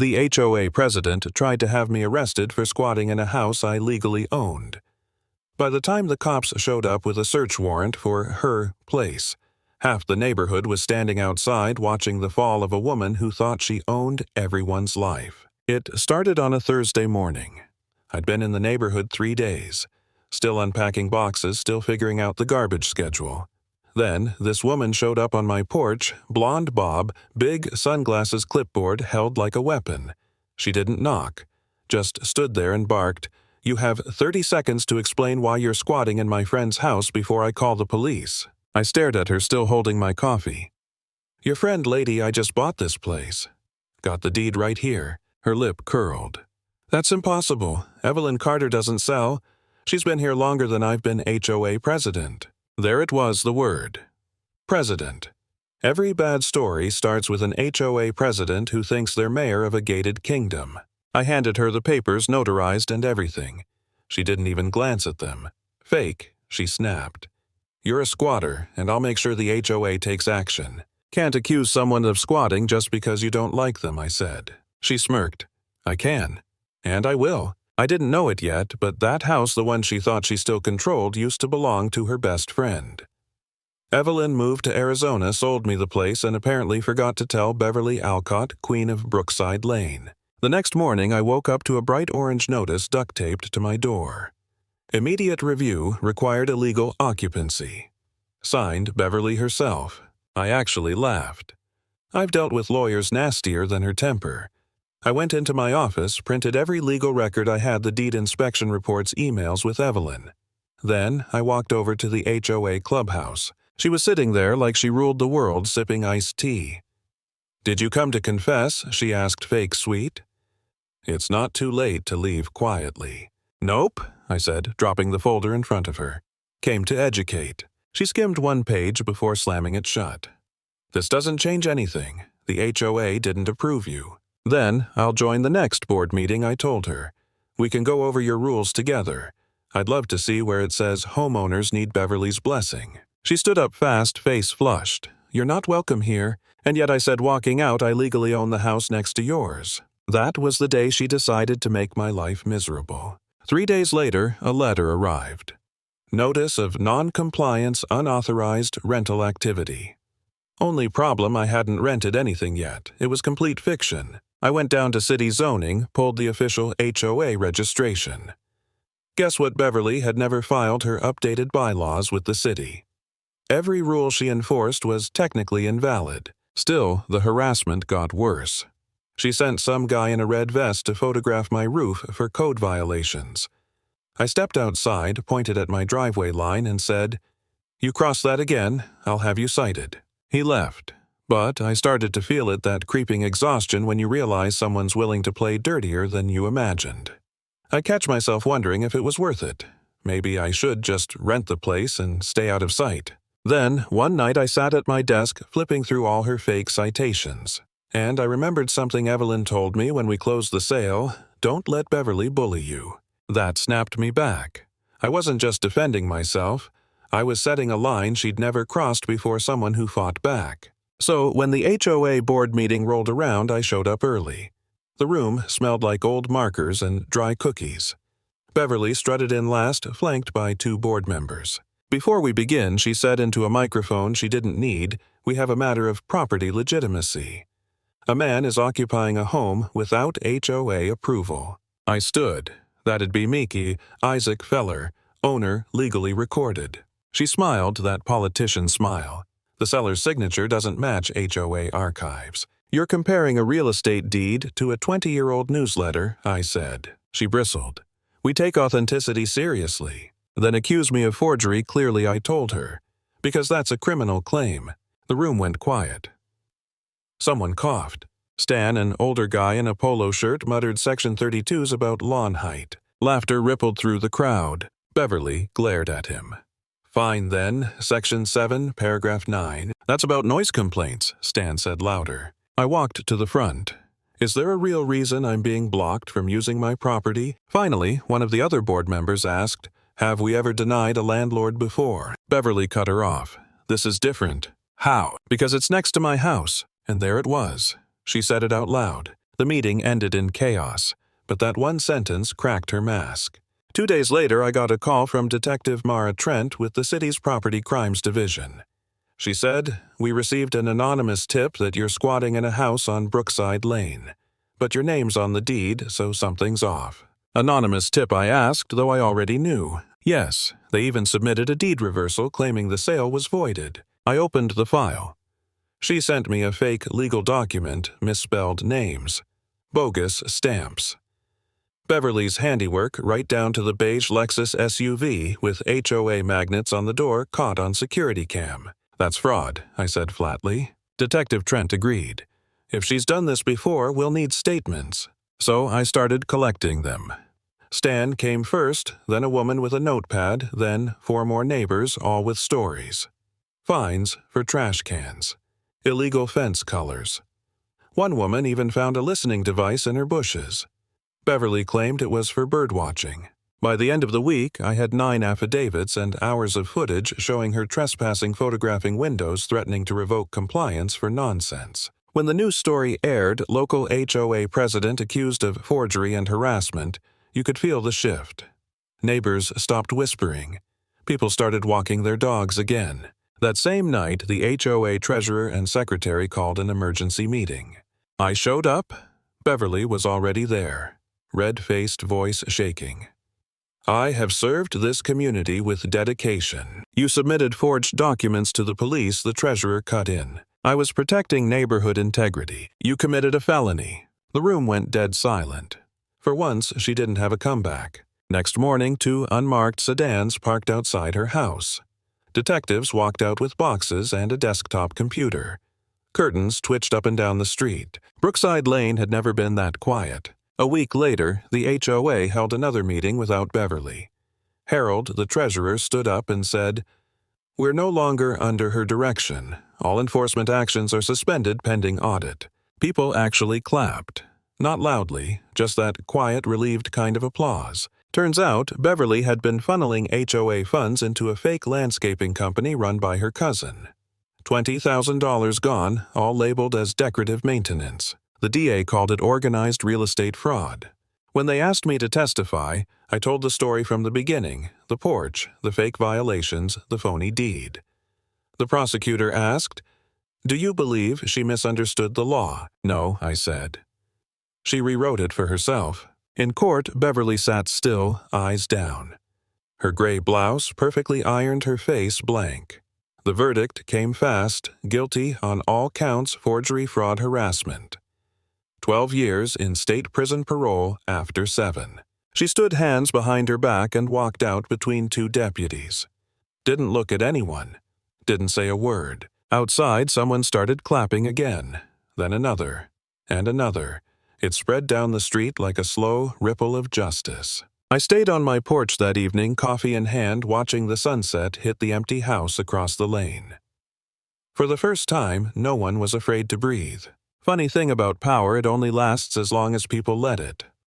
The HOA president tried to have me arrested for squatting in a house I legally owned. By the time the cops showed up with a search warrant for her place, half the neighborhood was standing outside watching the fall of a woman who thought she owned everyone's life. It started on a Thursday morning. I'd been in the neighborhood 3 days, still unpacking boxes, still figuring out the garbage schedule. Then, this woman showed up on my porch, blonde bob, big sunglasses, clipboard held like a weapon. She didn't knock, just stood there and barked, "You have 30 seconds to explain why you're squatting in my friend's house before I call the police." I stared at her, still holding my coffee. "Your friend, lady, I just bought this place. Got the deed right here." Her lip curled. "That's impossible. Evelyn Carter doesn't sell. She's been here longer than I've been HOA president." There it was, the word. President. Every bad story starts with an HOA president who thinks they're mayor of a gated kingdom. I handed her the papers, notarized and everything. She didn't even glance at them. "Fake," she snapped. "You're a squatter, and I'll make sure the HOA takes action. Can't accuse someone of squatting just because you don't like them," I said. She smirked. "I can. And I will." I didn't know it yet, but that house, the one she thought she still controlled, used to belong to her best friend. Evelyn moved to Arizona, sold me the place, and apparently forgot to tell Beverly Alcott, queen of Brookside Lane. The next morning, I woke up to a bright orange notice duct-taped to my door. Immediate review, required illegal occupancy. Signed, Beverly herself. I actually laughed. I've dealt with lawyers nastier than her temper. I went into my office, printed every legal record I had, the deed inspection reports, emails with Evelyn. Then I walked over to the HOA clubhouse. She was sitting there like she ruled the world, sipping iced tea. "Did you come to confess?" she asked, fake sweet. It's not too late to leave quietly. "Nope," I said, dropping the folder in front of her. "Came to educate." She skimmed one page before slamming it shut. "This doesn't change anything. The HOA didn't approve you." "Then I'll join the next board meeting," I told her. "We can go over your rules together. I'd love to see where it says homeowners need Beverly's blessing." She stood up fast, face flushed. "You're not welcome here, and yet I said walking out I legally own the house next to yours." That was the day she decided to make my life miserable. 3 days later, a letter arrived. Notice of non-compliance, unauthorized rental activity. Only problem, I hadn't rented anything yet. It was complete fiction. I went down to city zoning, pulled the official HOA registration. Guess what? Beverly had never filed her updated bylaws with the city. Every rule she enforced was technically invalid. Still, the harassment got worse. She sent some guy in a red vest to photograph my roof for code violations. I stepped outside, pointed at my driveway line, and said, "You cross that again, I'll have you cited." He left. But I started to feel it, that creeping exhaustion when you realize someone's willing to play dirtier than you imagined. I catch myself wondering if it was worth it. Maybe I should just rent the place and stay out of sight. Then, one night I sat at my desk flipping through all her fake citations. And I remembered something Evelyn told me when we closed the sale: "Don't let Beverly bully you." That snapped me back. I wasn't just defending myself. I was setting a line she'd never crossed before someone who fought back. So when the HOA board meeting rolled around, I showed up early. The room smelled like old markers and dry cookies. Beverly strutted in last, flanked by 2 board members. "Before we begin," she said into a microphone she didn't need, "we have a matter of property legitimacy. A man is occupying a home without HOA approval." I stood. That'd be Miki, Isaac Feller, owner, legally recorded. She smiled, that politician smile. "The seller's signature doesn't match HOA archives. You're comparing a real estate deed to a 20-year-old newsletter," I said. She bristled. "We take authenticity seriously." "Then accuse me of forgery," clearly I told her. "Because that's a criminal claim." The room went quiet. Someone coughed. Stan, an older guy in a polo shirt, muttered Section 32's about lawn height. Laughter rippled through the crowd. Beverly glared at him. "Fine then, Section 7, Paragraph 9. That's about noise complaints," Stan said louder. I walked to the front. "Is there a real reason I'm being blocked from using my property?" Finally, one of the other board members asked, "Have we ever denied a landlord before?" Beverly cut her off. "This is different." "How?" "Because it's next to my house." And there it was. She said it out loud. The meeting ended in chaos, but that one sentence cracked her mask. 2 days later, I got a call from Detective Mara Trent with the city's Property Crimes Division. She said, "We received an anonymous tip that you're squatting in a house on Brookside Lane. But your name's on the deed, so something's off." Anonymous tip, I asked, though I already knew. Yes, they even submitted a deed reversal claiming the sale was voided. I opened the file. She sent me a fake legal document, misspelled names, bogus stamps. Beverly's handiwork, right down to the beige Lexus SUV with HOA magnets on the door caught on security cam. "That's fraud," I said flatly. Detective Trent agreed. "If she's done this before, we'll need statements." So I started collecting them. Stan came first, then a woman with a notepad, then 4 more neighbors, all with stories. Fines for trash cans. Illegal fence colors. One woman even found a listening device in her bushes. Beverly claimed it was for birdwatching. By the end of the week, I had 9 affidavits and hours of footage showing her trespassing, photographing windows, threatening to revoke compliance for nonsense. When the news story aired, local HOA president accused of forgery and harassment, you could feel the shift. Neighbors stopped whispering. People started walking their dogs again. That same night, the HOA treasurer and secretary called an emergency meeting. I showed up. Beverly was already there, red-faced, voice shaking. "I have served this community with dedication. You submitted forged documents to the police," the treasurer cut in. "I was protecting neighborhood integrity. You committed a felony." The room went dead silent. For once, she didn't have a comeback. Next morning, 2 unmarked sedans parked outside her house. Detectives walked out with boxes and a desktop computer. Curtains twitched up and down the street. Brookside Lane had never been that quiet. A week later, the HOA held another meeting without Beverly. Harold, the treasurer, stood up and said, "We're no longer under her direction. All enforcement actions are suspended pending audit." People actually clapped. Not loudly, just that quiet, relieved kind of applause. Turns out, Beverly had been funneling HOA funds into a fake landscaping company run by her cousin. $20,000 gone, all labeled as decorative maintenance. The DA called it organized real estate fraud. When they asked me to testify, I told the story from the beginning, the porch, the fake violations, the phony deed. The prosecutor asked, "Do you believe she misunderstood the law?" "No," I said. She rewrote it for herself. In court, Beverly sat still, eyes down. Her gray blouse perfectly ironed her face blank. The verdict came fast, guilty on all counts, forgery, fraud, harassment. 12 years in state prison parole after 7. She stood hands behind her back and walked out between 2 deputies. Didn't look at anyone. Didn't say a word. Outside, someone started clapping again. Then another. And another. It spread down the street like a slow ripple of justice. I stayed on my porch that evening, coffee in hand, watching the sunset hit the empty house across the lane. For the first time, no one was afraid to breathe. Funny thing about power, it only lasts as long as people let it.